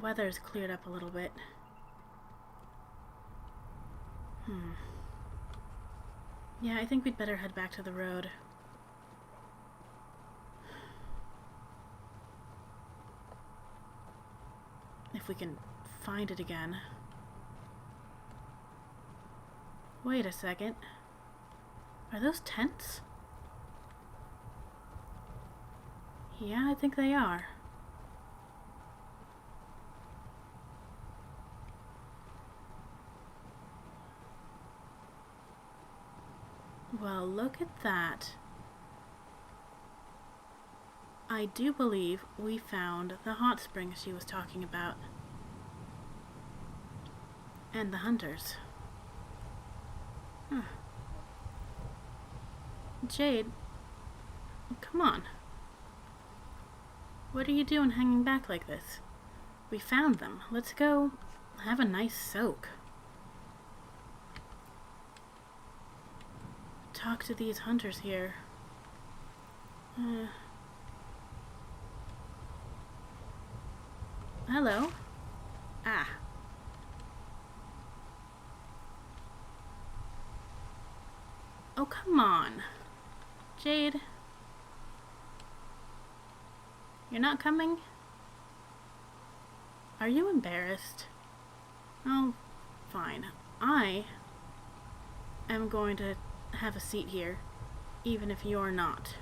weather's cleared up a little bit. Yeah, I think we'd better head back to the road. If we can find it again. Wait a second. Are those tents? Yeah, I think they are. Well, look at that. I do believe we found the hot springs she was talking about. And the hunters. Huh. Jade, come on. What are you doing hanging back like this? We found them. Let's go have a nice soak. Talk to these hunters here. Hello? Ah. Oh, come on. Jade. You're not coming? Are you embarrassed? Oh, fine. I am going to have a seat here, even if you're not.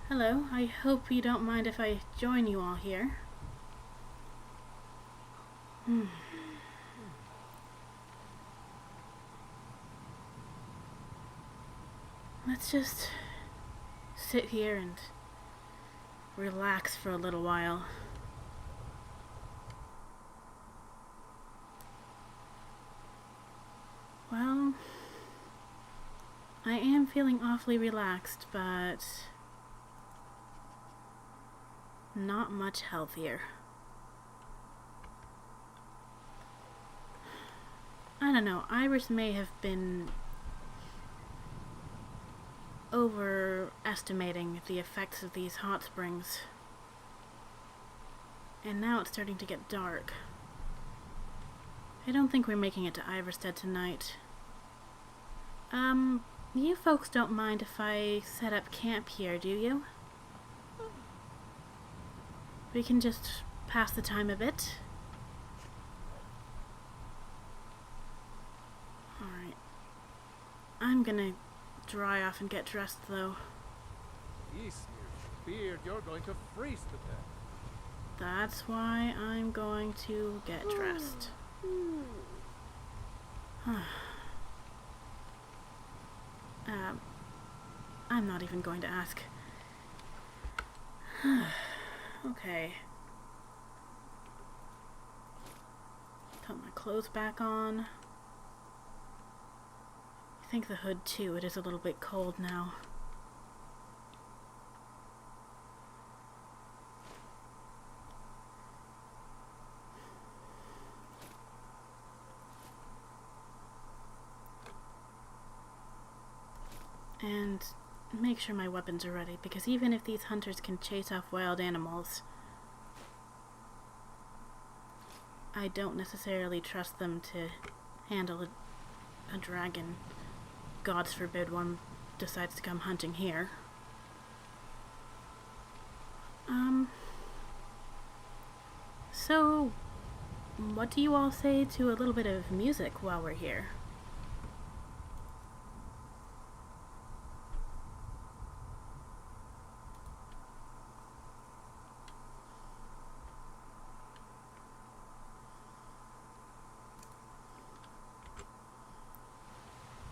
Hello, I hope you don't mind if I join you all here. Let's just sit here and relax for a little while. Well, I am feeling awfully relaxed, but not much healthier. I don't know, Iris may have been overestimating the effects of these hot springs. And now it's starting to get dark. I don't think we're making it to Iverstead tonight. You folks don't mind if I set up camp here, do you? We can just pass the time a bit. Alright. I'm gonna dry off and get dressed, though. Yes, beard, you're going to freeze to death. That's why I'm going to get dressed. I'm not even going to ask. Okay. Put my clothes back on. I think the hood too, it is a little bit cold now. And make sure my weapons are ready, because even if these hunters can chase off wild animals, I don't necessarily trust them to handle a dragon. Gods forbid one decides to come hunting here. So, what do you all say to a little bit of music while we're here?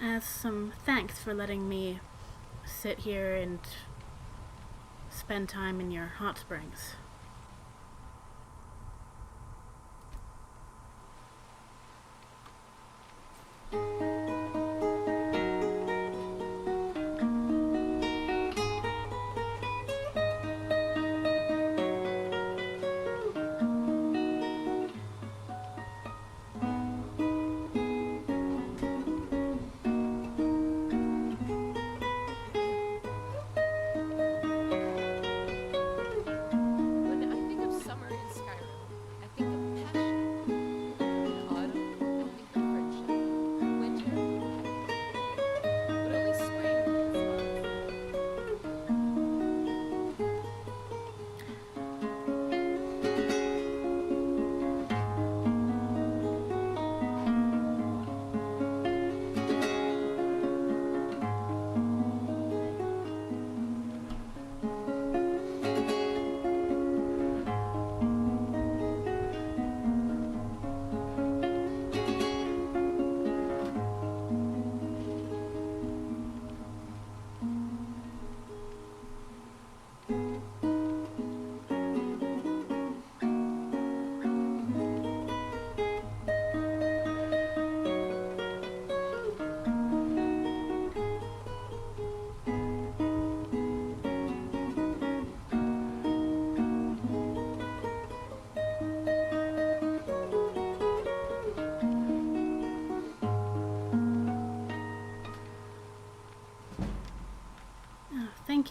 As some thanks for letting me sit here and spend time in your hot springs.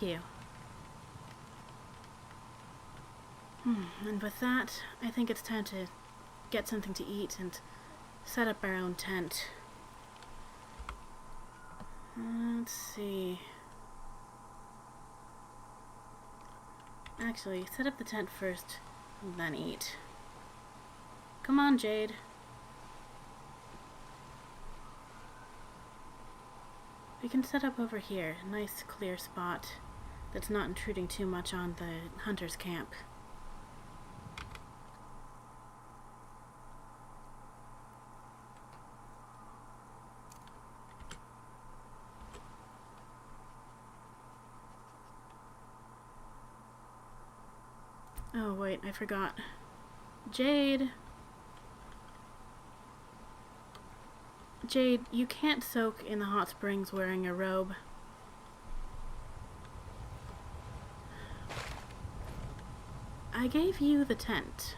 you. And with that, I think it's time to get something to eat and set up our own tent. Let's see. Actually, set up the tent first, then eat. Come on, Jade. We can set up over here, a nice clear spot that's not intruding too much on the hunter's camp. Oh wait, I forgot. Jade! Jade, you can't soak in the hot springs wearing a robe. I gave you the tent.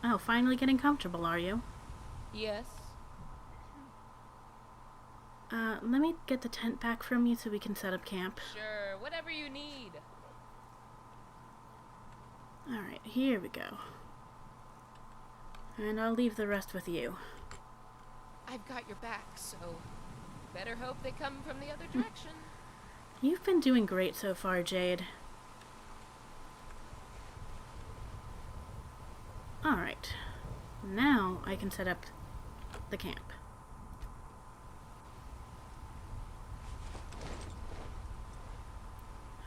Oh, finally getting comfortable, are you? Yes. Let me get the tent back from you so we can set up camp. Sure, whatever you need. Alright, here we go. And I'll leave the rest with you. I've got your back, so better hope they come from the other direction. You've been doing great so far, Jade. Alright. Now I can set up the camp.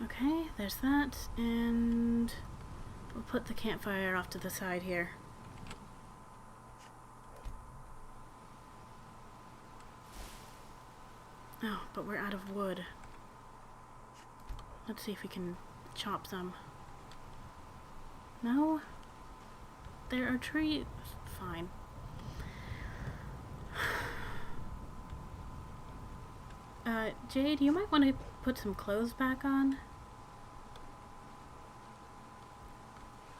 Okay, there's that, and we'll put the campfire off to the side here. Oh, but we're out of wood. Let's see if we can chop some. No? There are trees. Fine. Jade, you might want to put some clothes back on.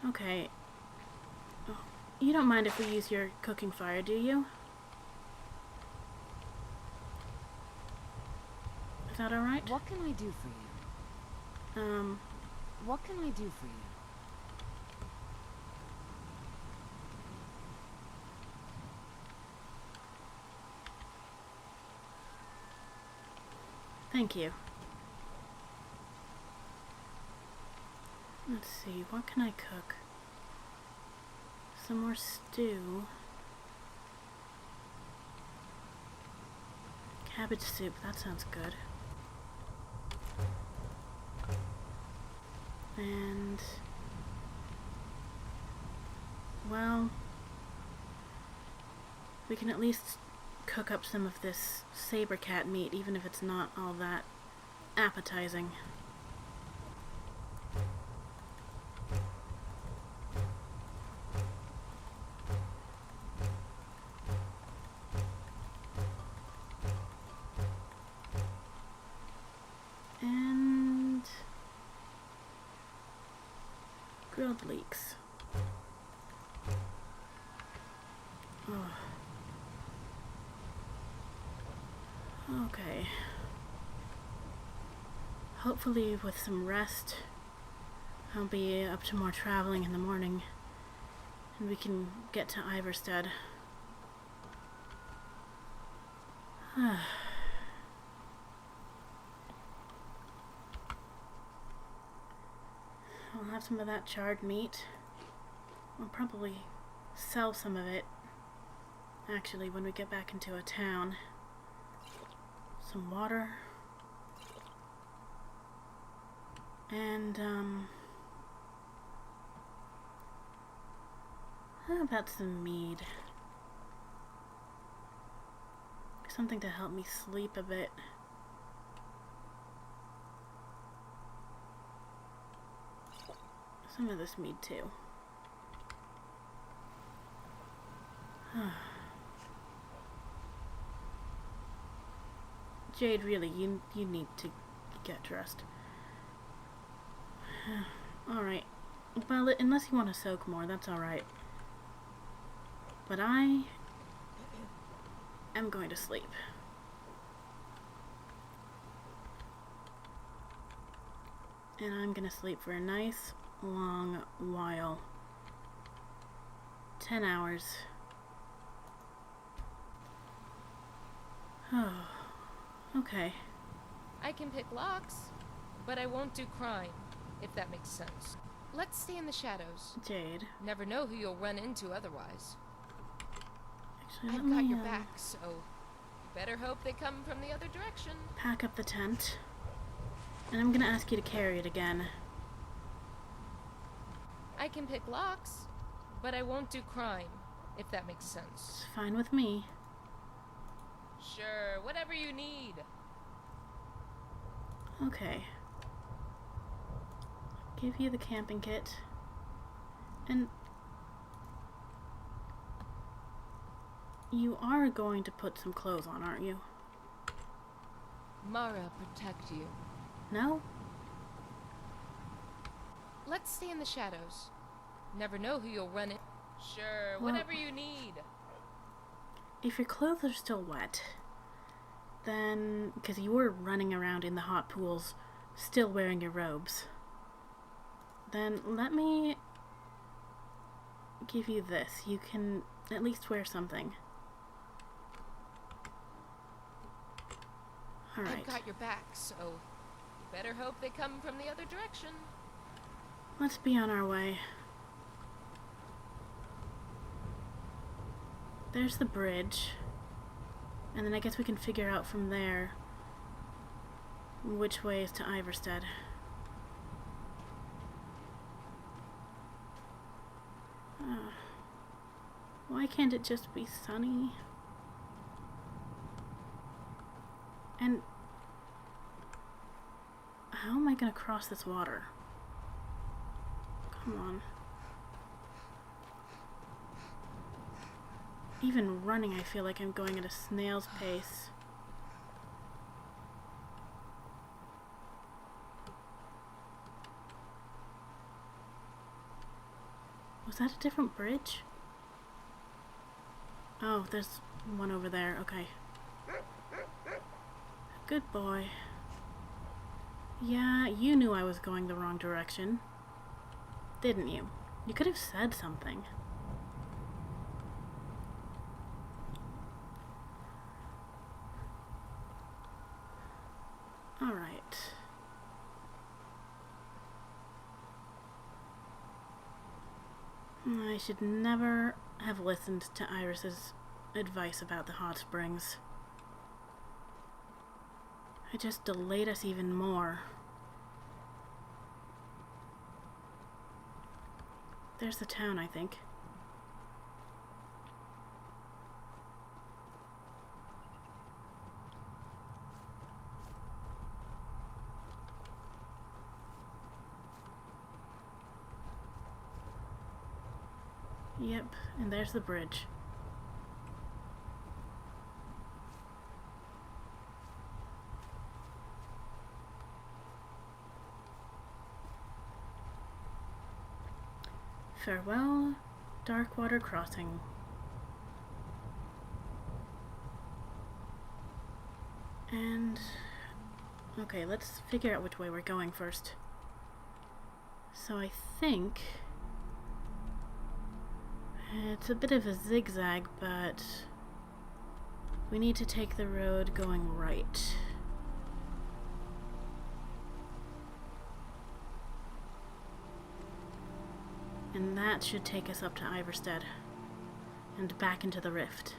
Okay. Oh, you don't mind if we use your cooking fire, do you? Is that alright? What can I do for you? What can I do for you? Thank you. Let's see, what can I cook? Some more stew. Cabbage soup, that sounds good. And... well... we can at least cook up some of this saber cat meat, even if it's not all that appetizing. And grilled leeks. Oh. Okay. Hopefully with some rest, I'll be up to more traveling in the morning, and we can get to Iverstead. I'll have some of that charred meat. I'll probably sell some of it, actually, when we get back into a town. Some water. And, how about some mead? Something to help me sleep a bit. Some of this mead, too. Jade, really, you need to get dressed. Alright. Well, unless you want to soak more, that's alright. But I am going to sleep. And I'm gonna sleep for a nice long while. 10 hours. Oh, okay. I can pick locks, but I won't do crime, if that makes sense. Let's stay in the shadows. Jade. Never know who you'll run into otherwise. Actually, I've let got me your back, so you better hope they come from the other direction. pack up the tent. And I'm gonna ask you to carry it again. I can pick locks, but I won't do crime, if that makes sense. It's fine with me. Sure, whatever you need. Okay. Give you the camping kit. And you are going to put some clothes on, aren't you? Mara, protect you. No? Let's stay in the shadows. Never know who you'll run in. Sure, Well, whatever you need. if your clothes are still wet, then, because you were running around in the hot pools still wearing your robes, then let me give you this. You can at least wear something. Alright. I've got your back, so you better hope they come from the other direction. Let's be on our way. There's the bridge. And then I guess we can figure out from there which way is to Iverstead. Why can't it just be sunny? And how am I gonna cross this water? Come on. Even running, I feel like I'm going at a snail's pace. Was that a different bridge? Oh, there's one over there. Okay. Good boy. Yeah, you knew I was going the wrong direction. Didn't you? You could have said something. Alright. I should never have listened to Iris's advice about the hot springs. It just delayed us even more. There's the town, I think. Yep, and there's the bridge. Farewell, Darkwater Crossing. And okay, let's figure out which way we're going first. So I think it's a bit of a zigzag, but we need to take the road going right. And that should take us up to Iverstead and back into the rift.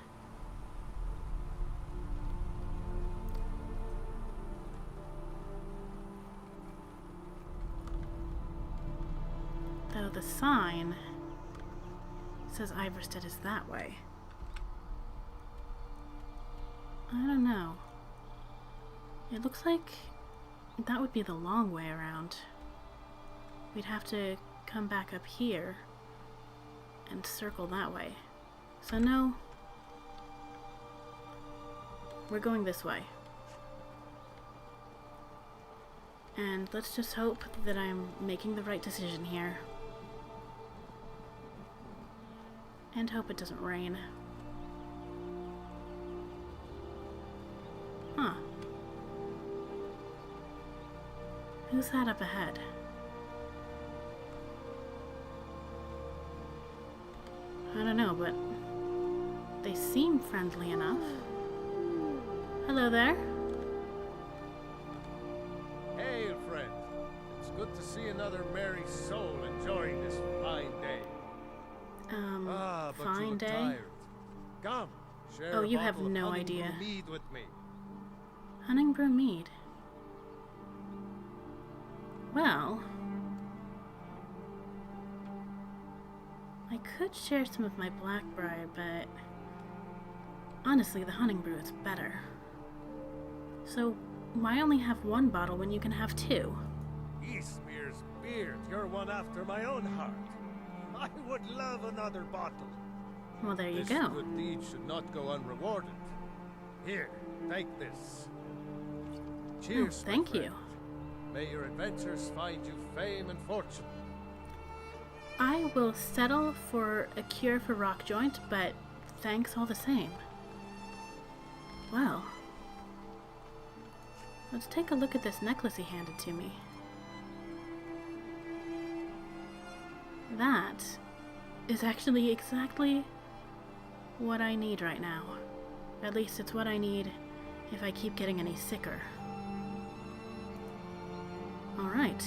Though the sign says Iverstead is that way. I don't know. It looks like that would be the long way around. We'd have to come back up here and circle that way. So no, we're going this way. And let's just hope that I'm making the right decision here. And hope it doesn't rain. Huh. Who's that up ahead? I don't know, but they seem friendly enough. Hello there. Hey, friend. It's good to see another merry soul enjoying this fine day. But you Fine look day? tired. Come, share Oh, a you have bottle of no honey idea. brew mead with me. Hunting mead. Well, I could share some of my blackbriar, but honestly, the hunting brew is better. So, why only have one bottle when you can have two? Eastmere's beard, you're one after my own heart. I would love another bottle. Well, there you This go. good deed should not go unrewarded. Here, take this. Cheers, my thank friend. you. May your adventures find you fame and fortune. I will settle for a cure for rock joint, but thanks all the same. Well, let's take a look at this necklace he handed to me. That is actually exactly what I need right now. At least it's what I need if I keep getting any sicker. Alright.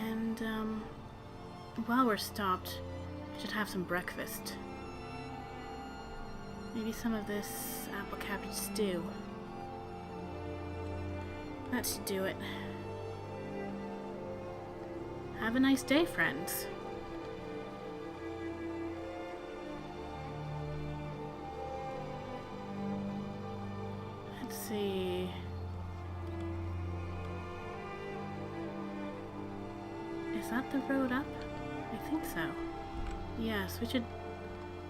And, while we're stopped, we should have some breakfast. Maybe some of this apple cabbage stew. That should do it. Have a nice day, friends. Let's see. Is that the road up? I think so. Yes, we should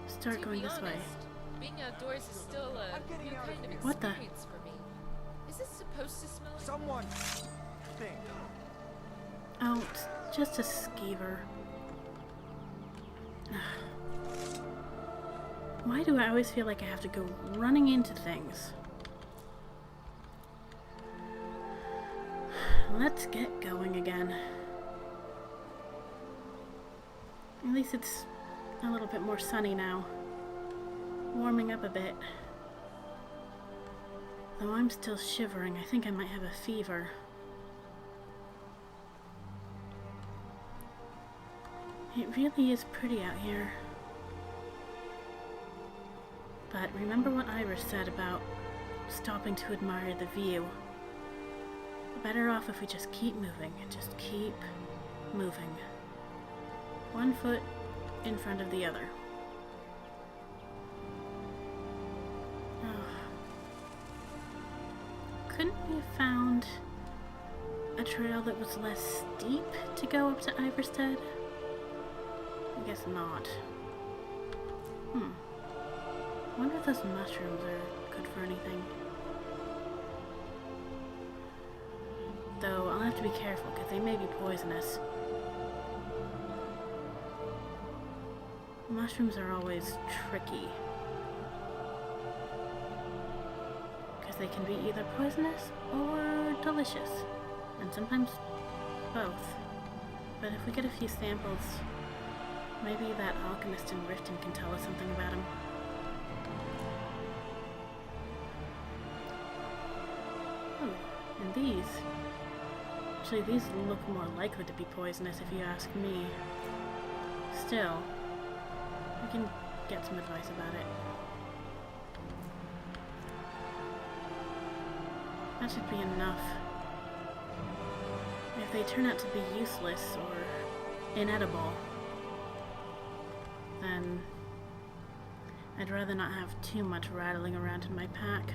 start To going be this way. honest, being outdoors is still a new kind of What the? experience for me. Is this supposed to smell like Someone think. Oh, it's just a skeever. Why do I always feel like I have to go running into things? Let's get going again. At least it's a little bit more sunny now. Warming up a bit. Though I'm still shivering, I think I might have a fever. It really is pretty out here. But remember what Iris said about stopping to admire the view. We're better off if we just keep moving and just keep moving. One foot in front of the other. Oh. Couldn't we have found a trail that was less steep to go up to Iverstead? I guess not. Wonder if those mushrooms are good for anything. Though I'll have to be careful because they may be poisonous. Mushrooms are always tricky. Because they can be either poisonous or delicious. And sometimes both. But if we get a few samples, maybe that alchemist in Riften can tell us something about him. Oh, and these. Actually, these look more likely to be poisonous if you ask me. Still, we can get some advice about it. That should be enough. If they turn out to be useless or inedible, then I'd rather not have too much rattling around in my pack.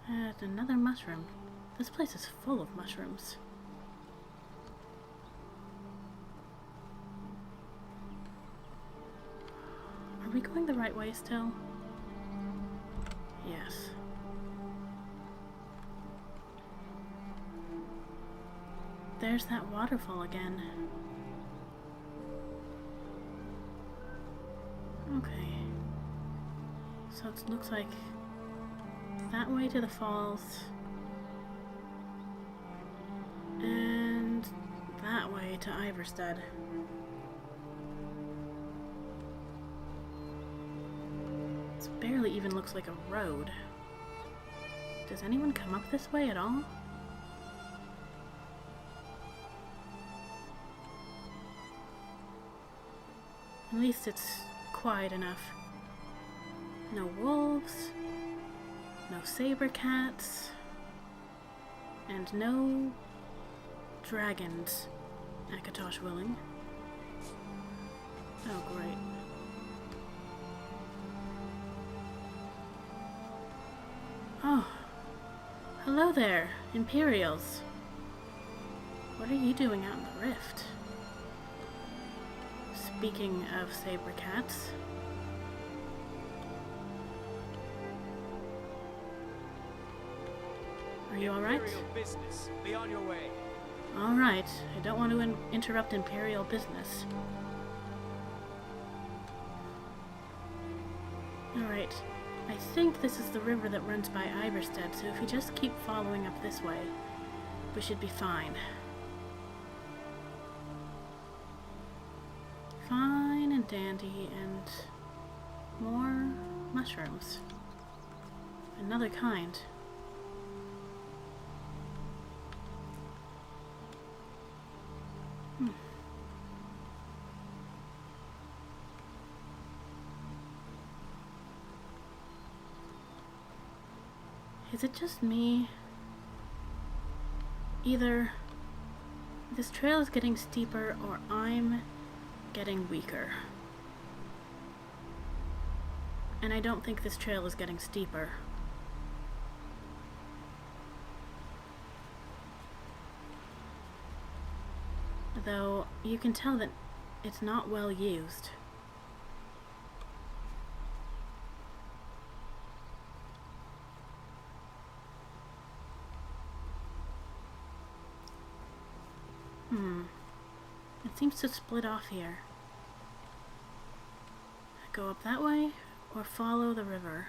And another mushroom. This place is full of mushrooms. Are we going the right way still? Yes. There's that waterfall again. Okay. So it looks like that way to the falls. And that way to Iverstead. This barely even looks like a road. Does anyone come up this way at all? At least it's quiet enough. No wolves, no saber cats, and no dragons, Akatosh willing. Oh, great. Oh, hello there, Imperials. What are you doing out in the rift? Speaking of saber cats. Are you alright? Imperial business. Be on your way. Alright, I don't want to interrupt Imperial business. Alright, I think this is the river that runs by Iverstead, so if we just keep following up this way, we should be fine. Fine and dandy, and more mushrooms. Another kind. Is it just me? Either this trail is getting steeper or I'm getting weaker. And I don't think this trail is getting steeper. Though you can tell that it's not well used. It seems to split off here. Go up that way, or follow the river.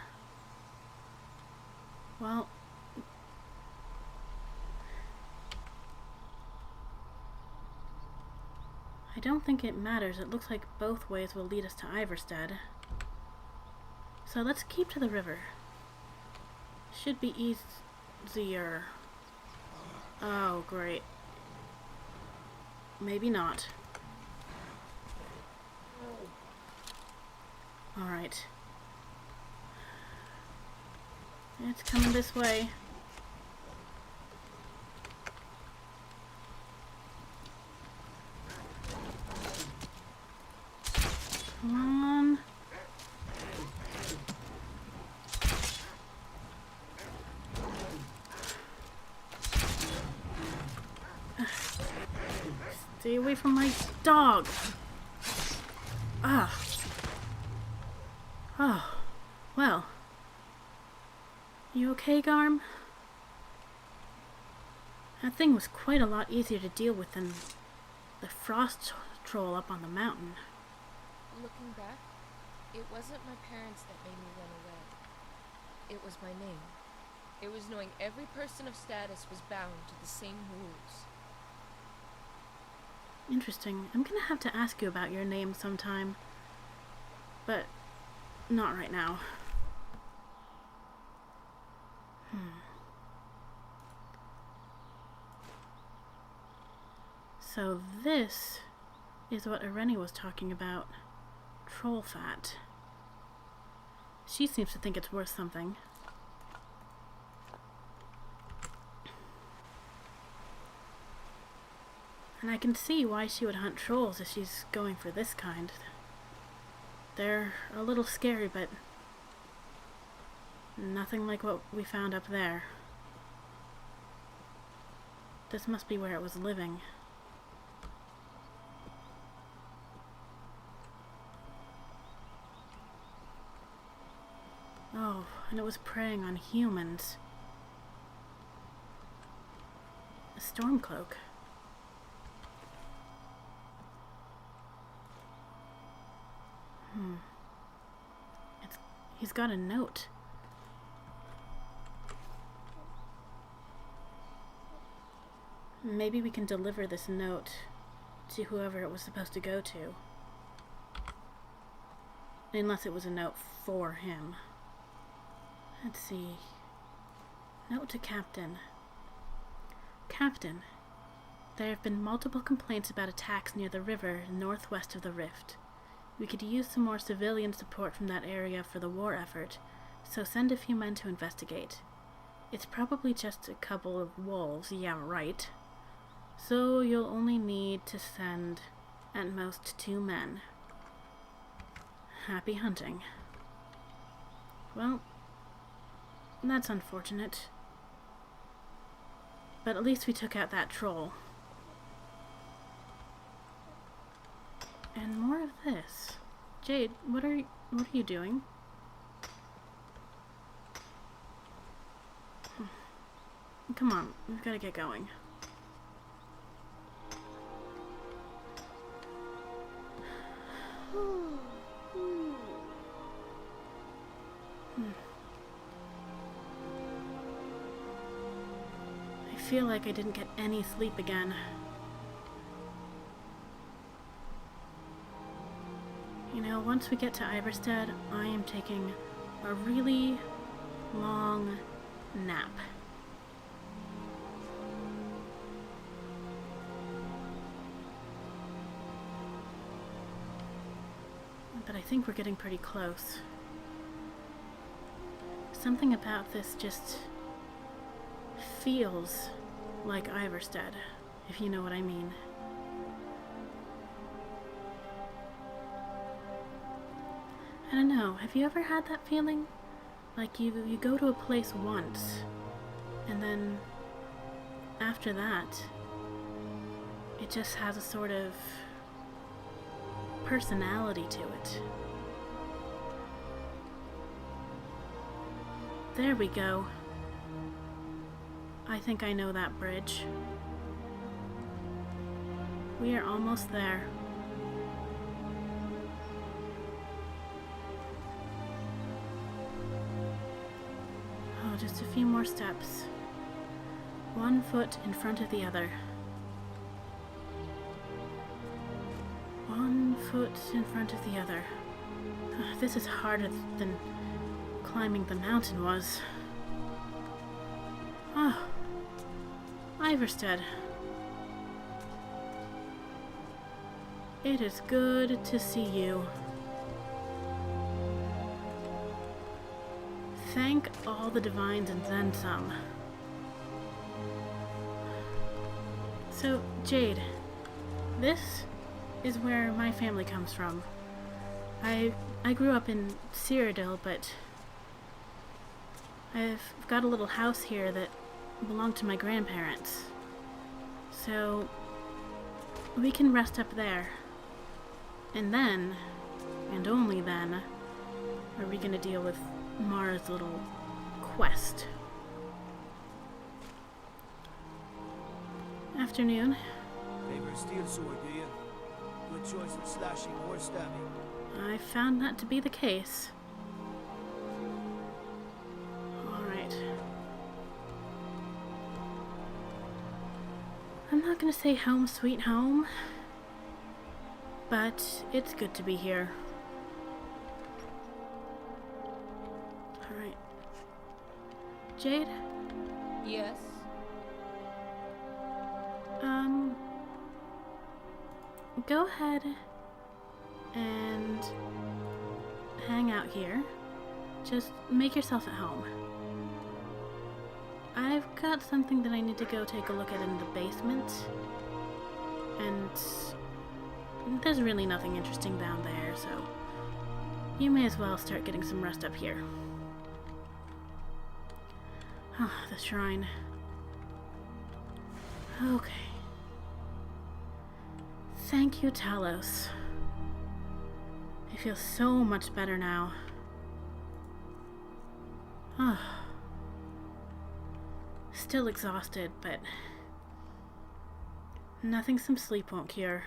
Well, I don't think it matters. It looks like both ways will lead us to Iverstead. So let's keep to the river. Should be easier. Oh, great. Maybe not. Alright. It's coming this way. Come on. Stay away from my dog. Ah. Oh. Well. You okay, Garm? That thing was quite a lot easier to deal with than the frost troll up on the mountain. Looking back, it wasn't my parents that made me run away. It was my name. It was knowing every person of status was bound to the same rules. Interesting. I'm gonna have to ask you about your name sometime. But not right now. So this is what Irene was talking about. Troll fat. She seems to think it's worth something. And I can see why she would hunt trolls if she's going for this kind. They're a little scary, but nothing like what we found up there. This must be where it was living. Oh, and it was preying on humans. A storm cloak. He's got a note. Maybe we can deliver this note to whoever it was supposed to go to. Unless it was a note for him. Let's see. Note to Captain. Captain, there have been multiple complaints about attacks near the river northwest of the rift. We could use some more civilian support from that area for the war effort, so send a few men to investigate. It's probably just a couple of wolves, yeah, right. So you'll only need to send at most 2 men. Happy hunting. Well, that's unfortunate. But at least we took out that troll. And more of this. Jade, what are you doing? Come on, we've got to get going. I feel like I didn't get any sleep again. You know, once we get to Iverstead, I am taking a really long nap. But I think we're getting pretty close. Something about this just feels like Iverstead, if you know what I mean. I don't know, have you ever had that feeling? Like you go to a place once, and then after that, it just has a sort of personality to it. There we go. I think I know that bridge. We are almost there. Oh, just a few more steps. 1 foot in front of the other. 1 foot in front of the other. This is harder than climbing the mountain was. Oh, Iverstead. It is good to see you. Thank all the divines and then some. So, Jade, this is where my family comes from. I grew up in Cyrodiil, but I've got a little house here that belonged to my grandparents. So we can rest up there. And then, and only then, are we going to deal with Mara's little quest. Afternoon. Favor a steel sword, do you? Good choice of slashing or stabbing. I found that to be the case. Alright. I'm not gonna say home sweet home, but it's good to be here. Alright. Jade? Yes? Go ahead and hang out here. Just make yourself at home. I've got something that I need to go take a look at in the basement. And there's really nothing interesting down there, so you may as well start getting some rest up here. Ah, the shrine. Okay. Thank you, Talos. I feel so much better now. Ah. Still exhausted, but nothing some sleep won't cure.